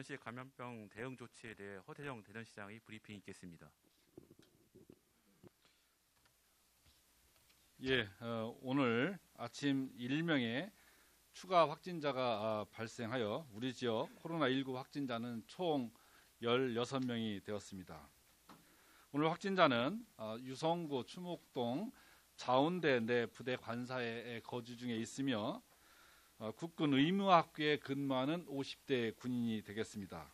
대전시 감염병 대응 조치에 대해 허태정 대전시장의 브리핑이 있겠습니다. 예, 오늘 아침 1명의 추가 확진자가 발생하여 우리 지역 코로나19 확진자는 총 16명이 되었습니다. 오늘 확진자는 유성구 추목동 자운대 내 부대 관사에 거주 중에 있으며 국군 의무학교에 근무하는 50대 군인이 되겠습니다.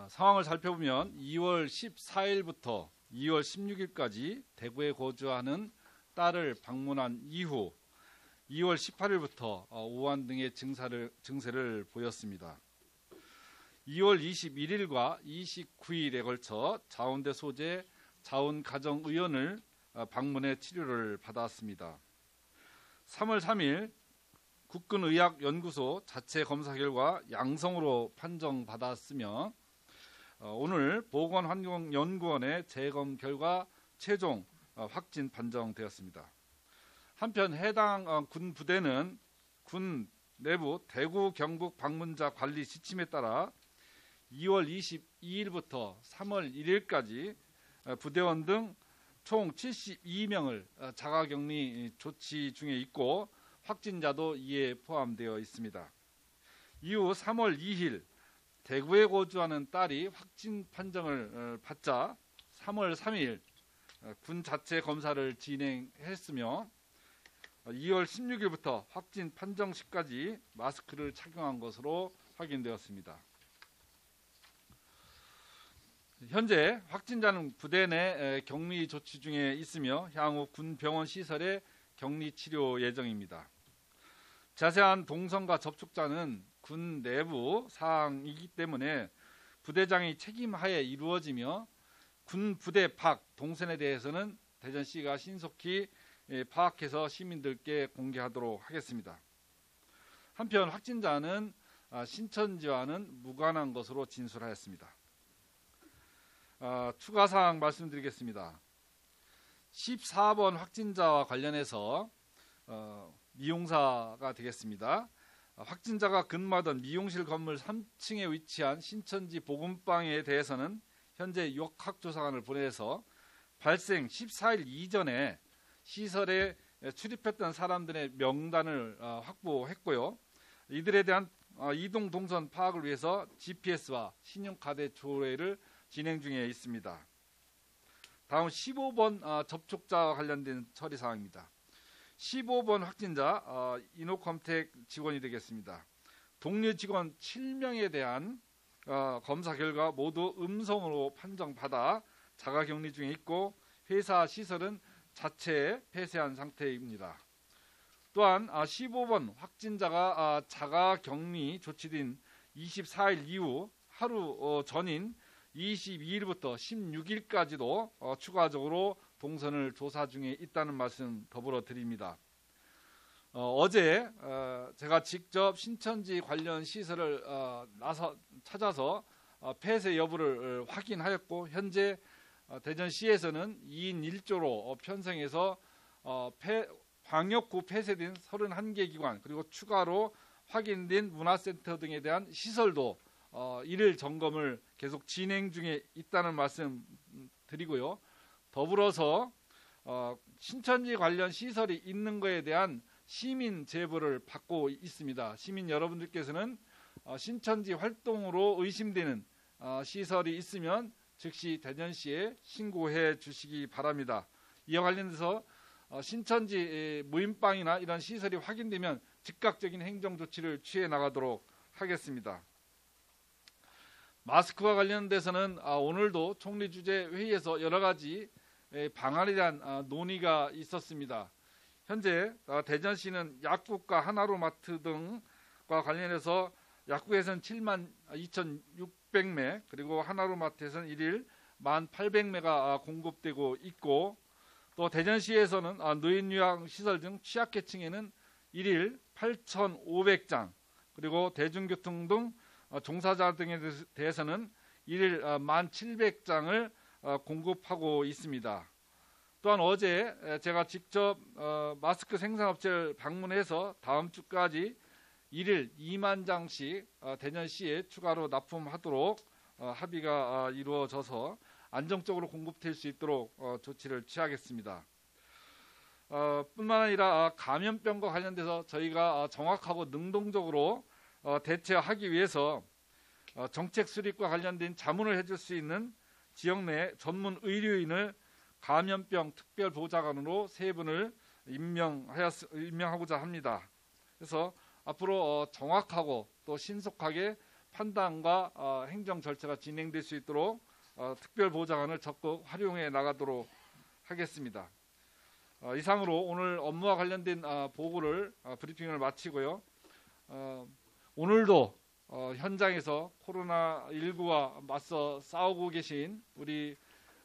상황을 살펴보면 2월 14일부터 2월 16일까지 대구에 거주하는 딸을 방문한 이후 2월 18일부터 오한 등의 증세를 보였습니다. 2월 21일과 29일에 걸쳐 자운대 소재 자운가정의원을 방문해 치료를 받았습니다. 3월 3일 국군의학연구소 자체 검사 결과 양성으로 판정받았으며 오늘 보건환경연구원의 재검 결과 최종 확진 판정되었습니다. 한편 해당 군 부대는 군 내부 대구 경북 방문자 관리 지침에 따라 2월 22일부터 3월 1일까지 부대원 등 총 72명을 자가격리 조치 중에 있고 확진자도 이에 포함되어 있습니다. 이후 3월 2일 대구에 거주하는 딸이 확진 판정을 받자 3월 3일 군 자체 검사를 진행했으며 2월 16일부터 확진 판정 시까지 마스크를 착용한 것으로 확인되었습니다. 현재 확진자는 부대 내 격리 조치 중에 있으며 향후 군 병원 시설에 격리 치료 예정입니다. 자세한 동선과 접촉자는 군 내부 사항이기 때문에 부대장이 책임하에 이루어지며 군 부대 밖 동선에 대해서는 대전시가 신속히 파악해서 시민들께 공개하도록 하겠습니다. 한편 확진자는 신천지와는 무관한 것으로 진술하였습니다. 추가 사항 말씀드리겠습니다. 14번 확진자와 관련해서 미용사가 되겠습니다. 확진자가 근무하던 미용실 건물 3층에 위치한 신천지 복음방에 대해서는 현재 역학조사관을 보내서 발생 14일 이전에 시설에 출입했던 사람들의 명단을 확보했고요. 이들에 대한 이동 동선 파악을 위해서 GPS와 신용카드 조회를 진행 중에 있습니다. 다음 15번 접촉자와 관련된 처리 사항입니다. 15번 확진자 이노컴텍 직원이 되겠습니다. 동료 직원 7명에 대한 검사 결과 모두 음성으로 판정받아 자가격리 중에 있고 회사 시설은 자체 폐쇄한 상태입니다. 또한 15번 확진자가 자가격리 조치된 24일 이후 하루 전인 22일부터 16일까지도 추가적으로 동선을 조사 중에 있다는 말씀 더불어 드립니다. 어제 제가 직접 신천지 관련 시설을 찾아서 폐쇄 여부를 확인하였고 현재 대전시에서는 2인 1조로 편성해서 광역구 폐쇄된 31개 기관 그리고 추가로 확인된 문화센터 등에 대한 시설도 일일 점검을 계속 진행 중에 있다는 말씀 드리고요. 더불어서 신천지 관련 시설이 있는 것에 대한 시민 제보를 받고 있습니다. 시민 여러분들께서는 신천지 활동으로 의심되는 시설이 있으면 즉시 대전시에 신고해 주시기 바랍니다. 이와 관련해서 신천지 무인방이나 이런 시설이 확인되면 즉각적인 행정 조치를 취해 나가도록 하겠습니다. 마스크와 관련돼서는 오늘도 총리 주재 회의에서 여러 가지 방안에 대한 논의가 있었습니다. 현재 대전시는 약국과 하나로마트 등과 관련해서 약국에서는 7만 2,600매 그리고 하나로마트에서는 일일 1,800매가 공급되고 있고 또 대전시에서는 노인요양시설 등 취약계층에는 일일 8,500장 그리고 대중교통 등 종사자 등에 대해서는 일일 1,700장을 공급하고 있습니다. 또한 어제 제가 직접 마스크 생산업체를 방문해서 다음 주까지 1일 2만 장씩 대전시에 추가로 납품하도록 합의가 이루어져서 안정적으로 공급될 수 있도록 조치를 취하겠습니다. 뿐만 아니라 감염병과 관련돼서 저희가 정확하고 능동적으로 대처하기 위해서 정책 수립과 관련된 자문을 해줄 수 있는 지역 내 전문 의료인을 감염병 특별보좌관으로 3분을 임명하고자 합니다. 그래서 앞으로 정확하고 또 신속하게 판단과 행정 절차가 진행될 수 있도록 특별보좌관을 적극 활용해 나가도록 하겠습니다. 이상으로 오늘 업무와 관련된 보고를 브리핑을 마치고요. 오늘도 현장에서 코로나19와 맞서 싸우고 계신 우리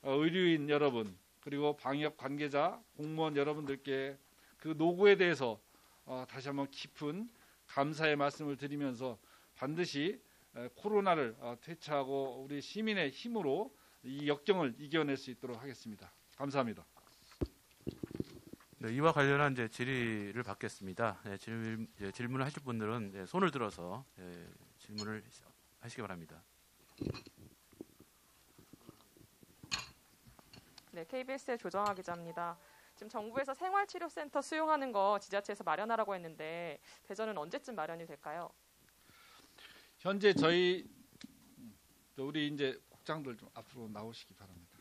의료인 여러분 그리고 방역 관계자, 공무원 여러분들께 그 노고에 대해서 다시 한번 깊은 감사의 말씀을 드리면서 반드시 코로나를 퇴치하고 우리 시민의 힘으로 이 역경을 이겨낼 수 있도록 하겠습니다. 감사합니다. 네, 이와 관련한 질의를 받겠습니다. 질문을 하실 분들은 손을 들어서 질문을 하시기 바랍니다. 네, KBS의 조정아 기자입니다. 지금 정부에서 생활치료센터 수용하는 거 지자체에서 마련하라고 했는데 대전은 언제쯤 마련이 될까요? 현재 우리 이제 국장들 좀 앞으로 나오시기 바랍니다.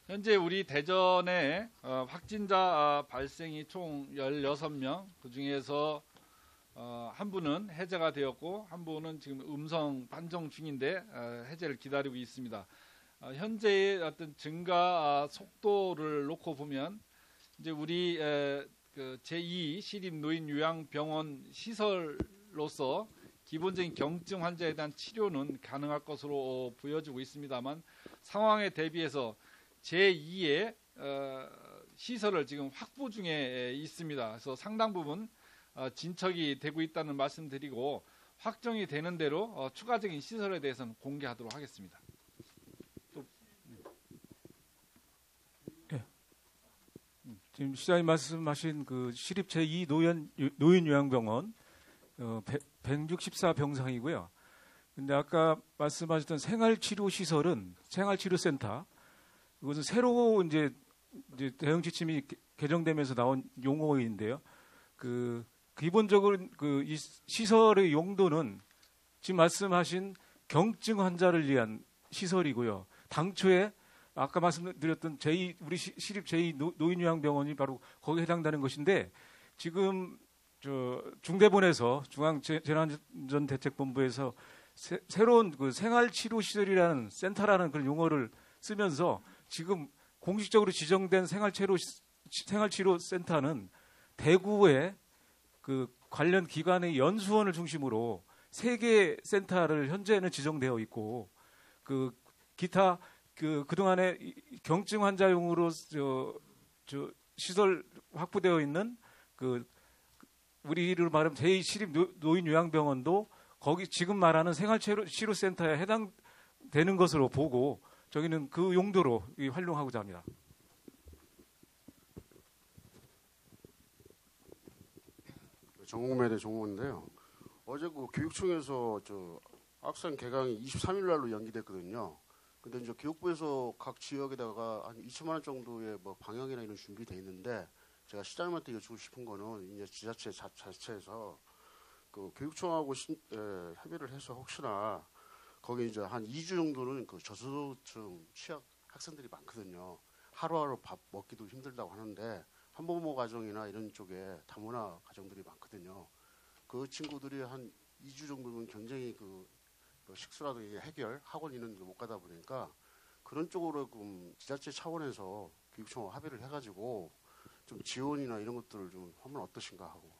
현재 우리 대전에 확진자 발생이 총 16명, 그중에서 한 분은 해제가 되었고 한 분은 지금 음성 판정 중인데 해제를 기다리고 있습니다. 현재의 어떤 증가 속도를 놓고 보면 이제 우리 그 제2 시립노인요양병원 시설로서 기본적인 경증 환자에 대한 치료는 가능할 것으로 보여지고 있습니다만 상황에 대비해서 제2의 시설을 지금 확보 중에 있습니다. 그래서 상당 부분 진척이 되고 있다는 말씀드리고 확정이 되는 대로 추가적인 시설에 대해서는 공개하도록 하겠습니다. 지금 시장님 말씀하신 그 시립 제2 노인요양병원 164병상이고요. 근데 아까 말씀하셨던 생활치료시설은 생활치료센터 이것은 새로 이제 대응 지침이 개정되면서 나온 용어인데요. 그 기본적으로 그 이 시설의 용도는 지금 말씀하신 경증 환자를 위한 시설이고요. 당초에 아까 말씀드렸던 우리 시립 제2 노인요양병원이 바로 거기에 해당되는 것인데 지금 중대본에서 중앙재난안전대책본부에서 새로운 그 생활치료시설이라는 센터라는 그런 용어를 쓰면서 지금 공식적으로 지정된 생활치료센터는 대구의 그 관련 기관의 연수원을 중심으로 3개 센터를 현재는 지정되어 있고 그 기타 그동안에 경증 환자용으로 시설 확보되어 있는 그 우리로 말하면 제2시립 노인요양병원도 거기 지금 말하는 생활치료센터에 해당되는 것으로 보고 저희는 그 용도로 활용하고자 합니다. 전국매대 종무인데요. 어제 그 교육청에서 학생 개강이 23일 날로 연기됐거든요. 근데 이제 교육부에서 각 지역에다가 한 2천만 원 정도의 뭐 방역이나 이런 준비돼 있는데 제가 시장님한테 여쭈고 싶은 거는 이제 지자체 자체에서 그 교육청하고 협의를 해서 혹시나 거기 이제 한 2주 정도는 그 저소득층 취약 학생들이 많거든요. 하루하루 밥 먹기도 힘들다고 하는데 한부모 가정이나 이런 쪽에 다문화 가정들이 많거든요. 그 친구들이 한 2주 정도면 굉장히 그 식수라든지 해결, 학원 이런 데 못 가다 보니까 그런 쪽으로 지자체 차원에서 교육청과 합의를 해가지고 좀 지원이나 이런 것들을 좀 하면 어떠신가 하고.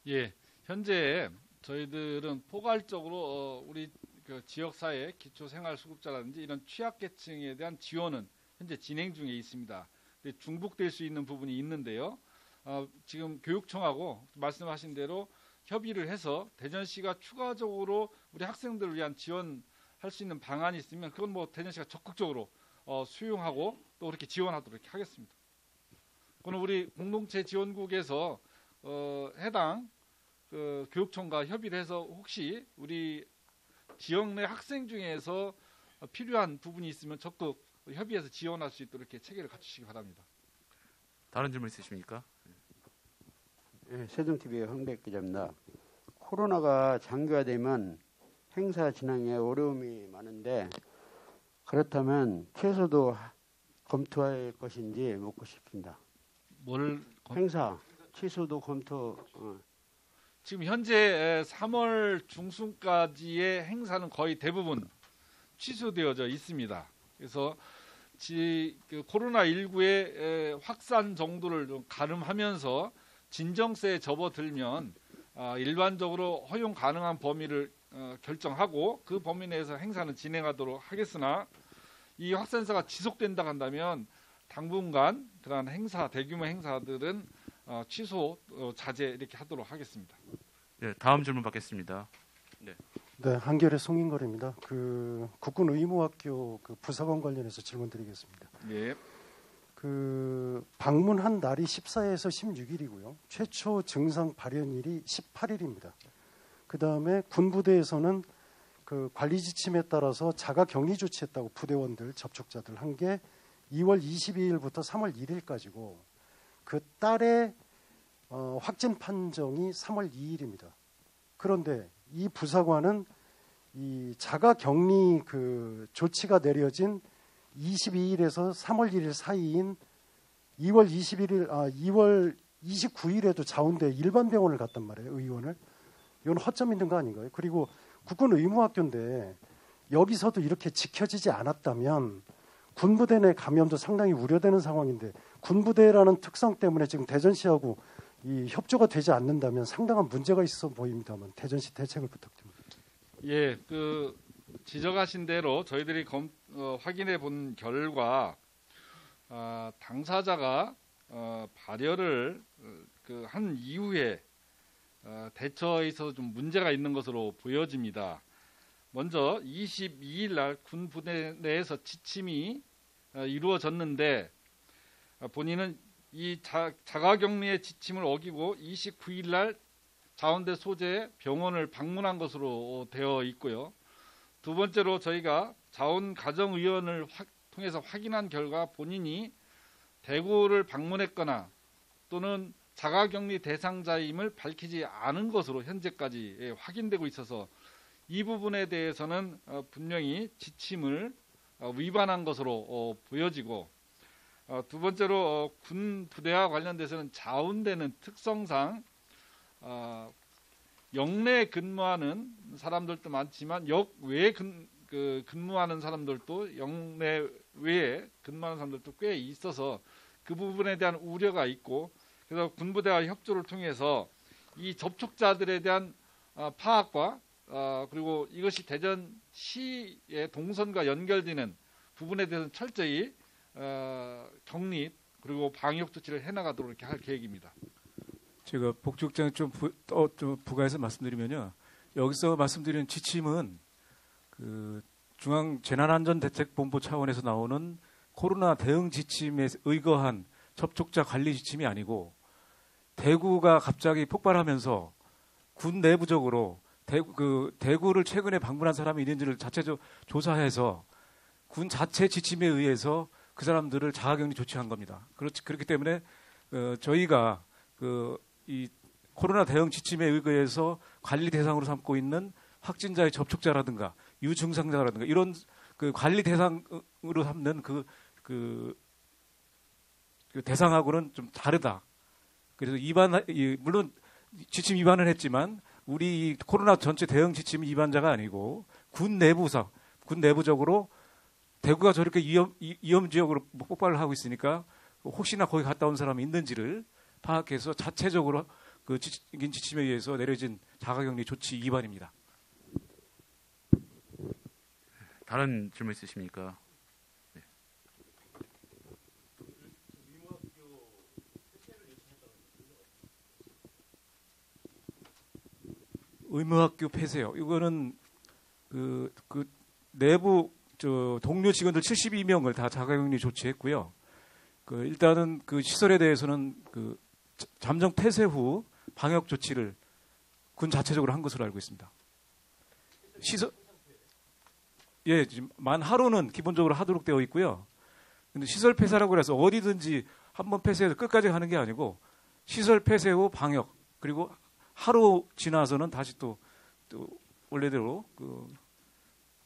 예, 현재 저희들은 포괄적으로 우리 그 지역사회 기초생활수급자라든지 이런 취약계층에 대한 지원은 현재 진행 중에 있습니다. 근데 중복될 수 있는 부분이 있는데요. 지금 교육청하고 말씀하신 대로 협의를 해서 대전시가 추가적으로 우리 학생들을 위한 지원할 수 있는 방안이 있으면 그건 뭐 대전시가 적극적으로 수용하고 또 그렇게 지원하도록 이렇게 하겠습니다. 그건 우리 공동체 지원국에서 해당 그 교육청과 협의를 해서 혹시 우리 지역 내 학생 중에서 필요한 부분이 있으면 적극 협의해서 지원할 수 있도록 이렇게 체계를 갖추시기 바랍니다. 다른 질문 있으십니까? 네, 세종TV의 황백 기자입니다. 코로나가 장기화되면 행사 진행에 어려움이 많은데 그렇다면 취소도 검토할 것인지 묻고 싶습니다. 행사 취소도 검토. 지금 현재 3월 중순까지의 행사는 거의 대부분 취소되어져 있습니다. 그래서 그 코로나19의 확산 정도를 좀 가름하면서 진정세에 접어들면 일반적으로 허용 가능한 범위를 결정하고 그 범위 내에서 행사는 진행하도록 하겠으나 이 확산세가 지속된다 한다면 당분간 그러한 행사, 대규모 행사들은 취소, 자제 이렇게 하도록 하겠습니다. 네, 다음 질문 받겠습니다. 네, 한겨레 송인걸입니다. 그 국군 의무학교 그 부사관 관련해서 질문드리겠습니다. 예. 그 방문한 날이 14일에서 16일이고요. 최초 증상 발현일이 18일입니다. 그 다음에 군부대에서는 그 관리 지침에 따라서 자가 격리 조치했다고 부대원들 접촉자들 한 게 2월 22일부터 3월 1일까지고 그 딸의 확진 판정이 3월 2일입니다. 그런데 이 부사관은 이 자가 격리 그 조치가 내려진 22일에서 3월 1일 사이인 2월 29일에도 자운대 일반 병원을 갔단 말이에요. 의원을. 이건 허점 있는 거 아닌가요? 그리고 국군 의무학교인데 여기서도 이렇게 지켜지지 않았다면 군부대 내 감염도 상당히 우려되는 상황인데 군부대라는 특성 때문에 지금 대전시하고 이 협조가 되지 않는다면 상당한 문제가 있어 보입니다만 대전시 대책을 부탁드립니다. 예, 그 지적하신 대로 저희들이 확인해 본 결과 당사자가 발열을 한 이후에 대처에 있어서 좀 문제가 있는 것으로 보여집니다. 먼저 22일 날 군 부대 내에서 지침이 이루어졌는데 본인은 이 자가격리의 지침을 어기고 29일 날 자운대 소재 병원을 방문한 것으로 되어 있고요. 두 번째로 저희가 자원가정의원을 통해서 확인한 결과 본인이 대구를 방문했거나 또는 자가격리 대상자임을 밝히지 않은 것으로 현재까지 확인되고 있어서 이 부분에 대해서는 분명히 지침을 위반한 것으로 보여지고 두 번째로 군 부대와 관련돼서는 자운대는 특성상 역내 근무하는 사람들도 많지만 역외 근무하는 사람들도 역내 외에 근무하는 사람들도 꽤 있어서 그 부분에 대한 우려가 있고 그래서 군부대와 협조를 통해서 이 접촉자들에 대한 파악과 그리고 이것이 대전시의 동선과 연결되는 부분에 대해서는 철저히 격리 그리고 방역 조치를 해나가도록 이렇게 할 계획입니다. 제가 복지국장에 좀 부가해서 말씀드리면요. 여기서 말씀드리는 지침은 그 중앙재난안전대책본부 차원에서 나오는 코로나 대응 지침에 의거한 접촉자 관리 지침이 아니고 대구가 갑자기 폭발하면서 군 내부적으로 대구를 최근에 방문한 사람이 있는지를 자체적으로 조사해서 군 자체 지침에 의해서 그 사람들을 자가격리 조치한 겁니다. 그렇기 때문에 저희가 이 코로나 대응 지침에 의거해서 관리 대상으로 삼고 있는 확진자의 접촉자라든가 유증상자라든가 이런 그 관리 대상으로 삼는 그 대상하고는 좀 다르다. 그래서 물론 지침 위반을 했지만 우리 코로나 전체 대응 지침 위반자가 아니고 군 내부적으로 대구가 저렇게 위험 지역으로 폭발을 하고 있으니까 혹시나 거기 갔다 온 사람이 있는지를 파악해서 자체적으로 그 지침에 의해서 내려진 자가격리 조치 위반입니다. 다른 질문 있으십니까? 네. 의무학교 폐쇄요. 이거는 그 내부 동료 직원들 72명을 다 자가격리 조치했고요. 일단은 그 시설에 대해서는 잠정 폐쇄 후 방역 조치를 군 자체적으로 한 것으로 알고 있습니다. 시설 예, 지금 만 하루는 기본적으로 하도록 되어 있고요. 근데 시설 폐쇄라고 해서 어디든지 한번 폐쇄해서 끝까지 가는 게 아니고 시설 폐쇄 후 방역 그리고 하루 지나서는 다시 또 원래대로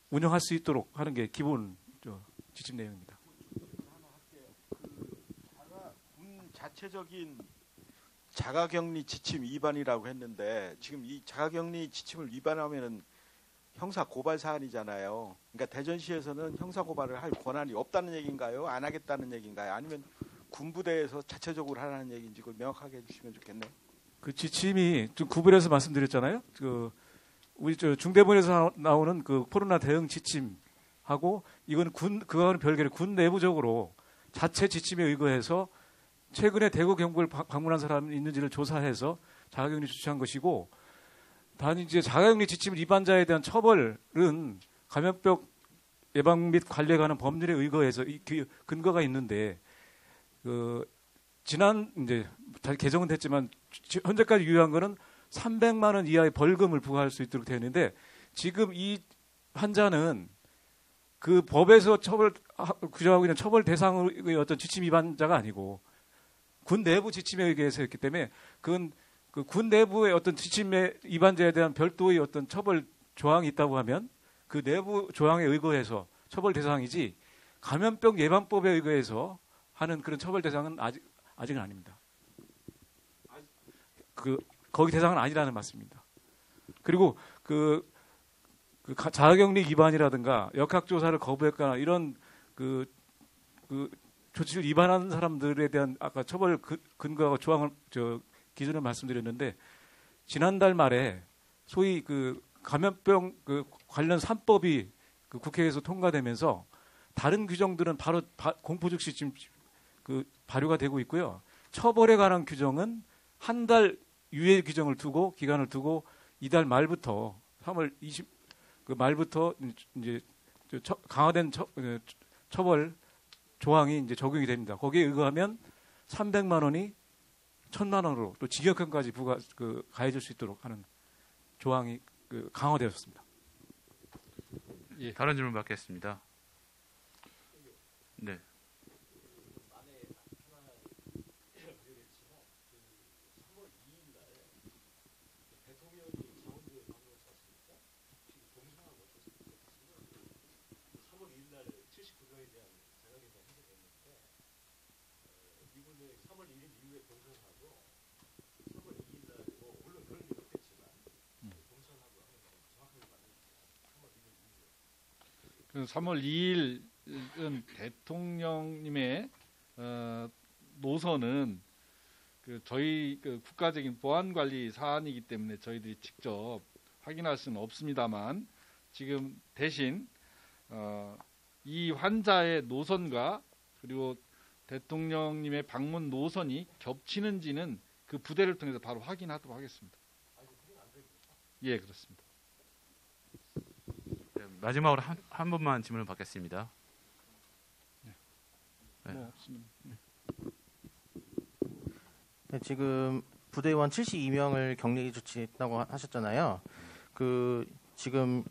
운영할 수 있도록 하는 게 기본 지침 내용입니다. 군 자체적인 자가격리 지침 위반이라고 했는데 지금 이 자가격리 지침을 위반하면은 형사 고발 사안이잖아요. 그러니까 대전시에서는 형사 고발을 할 권한이 없다는 얘기인가요? 안 하겠다는 얘기인가요? 아니면 군부대에서 자체적으로 하라는 얘기인지 그걸 명확하게 해주시면 좋겠네요. 그 지침이 좀 구분해서 말씀드렸잖아요. 우리 중대본에서 나오는 그 코로나 대응 지침하고 이건 그거와는 별개로 군 내부적으로 자체 지침에 의거해서 최근에 대구 경북을 방문한 사람이 있는지를 조사해서 자가격리 조치한 것이고 단지 이제 자가격리 지침 위반자에 대한 처벌은 감염병 예방 및 관리에 관한 법률에 의거해서 근거가 있는데 지난 이제 개정은 됐지만 현재까지 유효한 거는 300만 원 이하의 벌금을 부과할 수 있도록 되어 있는데 지금 이 환자는 그 법에서 규정하고 있는 처벌 대상의 어떤 지침 위반자가 아니고 군 내부 지침에 의해서 했기 때문에 그건 그 군 내부의 어떤 지침의 위반자에 대한 별도의 어떤 처벌 조항이 있다고 하면 그 내부 조항에 의거해서 처벌 대상이지 감염병 예방법에 의거해서 하는 그런 처벌 대상은 아직은 아닙니다. 거기 대상은 아니라는 말씀입니다. 그리고 자가격리 위반이라든가 역학조사를 거부했거나 이런 조치를 위반한 사람들에 대한 아까 처벌 근거와 조항을 기준을 말씀드렸는데 지난달 말에 소위 감염병 관련 3법이 국회에서 통과되면서 다른 규정들은 바로 공포 즉시 지금 발효가 되고 있고요. 처벌에 관한 규정은 한 달 유예 규정을 두고 기간을 두고 이달 말부터 3월 20 말부터 이제 강화된 처벌 조항이 이제 적용이 됩니다. 거기에 의거하면 300만 원이 1,000만 원으로 또 징역형까지 가해질 수 있도록 하는 조항이 강화되었습니다. 예. 다른 질문 받겠습니다. 네. 그 3월 2일은 대통령님의 노선은 저희 국가적인 보안 관리 사안이기 때문에 저희들이 직접 확인할 수는 없습니다만 지금 대신 이 환자의 노선과 그리고 대통령님의 방문 노선이 겹치는지는 그 부대를 통해서 바로 확인하도록 하겠습니다. 예, 그렇습니다. 네, 마지막으로 한 분만 질문을 받겠습니다. 네. 뭐 없습니다. 네, 지금 부대원 72명을 격리 조치했다고 하셨잖아요. 지금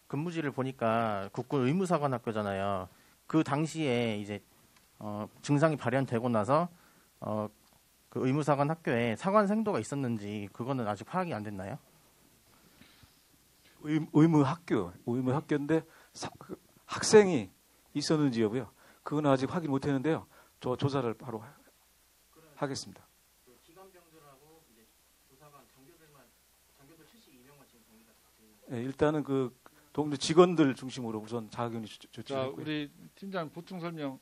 근무지를 보니까 국군 의무사관학교잖아요. 그 당시에 이제 증상이 발현되고 나서 그 의무사관학교에 사관 생도가 있었는지 그거는 아직 파악이 안 됐나요? 의무학교인데 학생이 있었는지 여부요. 그건 아직 확인 못했는데요. 저 조사를 바로 하겠습니다. 기관병들하고 이제 조사관 장교들 72명만 지금 격리가 네, 일단은 동네 직원들 중심으로 우선 자가격리 조치를 자, 했고요. 우리 팀장 보충 설명.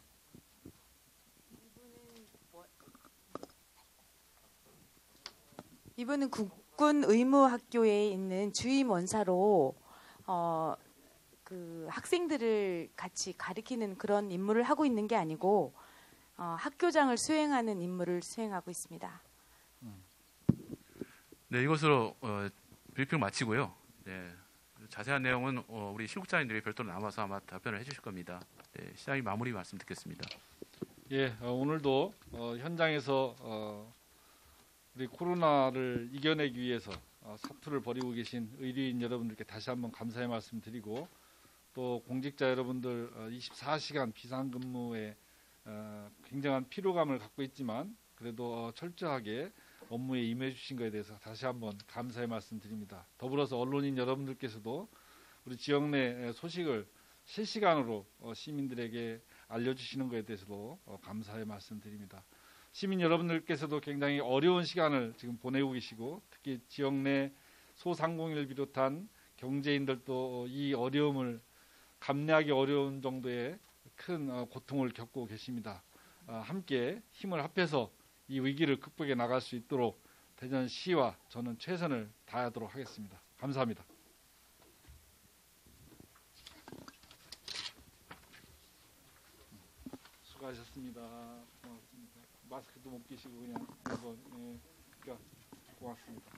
이분은 국군 의무학교에 있는 주임 원사로 그 학생들을 같이 가리키는 그런 임무를 하고 있는 게 아니고 학교장을 수행하는 임무를 수행하고 있습니다. 네, 이것으로 브리핑 마치고요. 네, 자세한 내용은 우리 실국장님들이 별도로 남아서 아마 답변을 해주실 겁니다. 네, 시장님 마무리 말씀 듣겠습니다. 예, 오늘도 현장에서 우리 코로나를 이겨내기 위해서 사투를 벌이고 계신 의료인 여러분들께 다시 한번 감사의 말씀 드리고, 또 공직자 여러분들 24시간 비상근무에 굉장한 피로감을 갖고 있지만 그래도 철저하게 업무에 임해 주신 것에 대해서 다시 한번 감사의 말씀 드립니다. 더불어서 언론인 여러분들께서도 우리 지역 내 소식을 실시간으로 시민들에게 알려주시는 것에 대해서도 감사의 말씀 드립니다. 시민 여러분들께서도 굉장히 어려운 시간을 지금 보내고 계시고, 특히 지역 내 소상공인을 비롯한 경제인들도 이 어려움을 감내하기 어려운 정도의 큰 고통을 겪고 계십니다. 함께 힘을 합해서 이 위기를 극복해 나갈 수 있도록 대전시와 저는 최선을 다하도록 하겠습니다. 감사합니다. 수고하셨습니다. 고맙습니다. 마스크도 못 끼시고 그냥 이거 고맙습니다.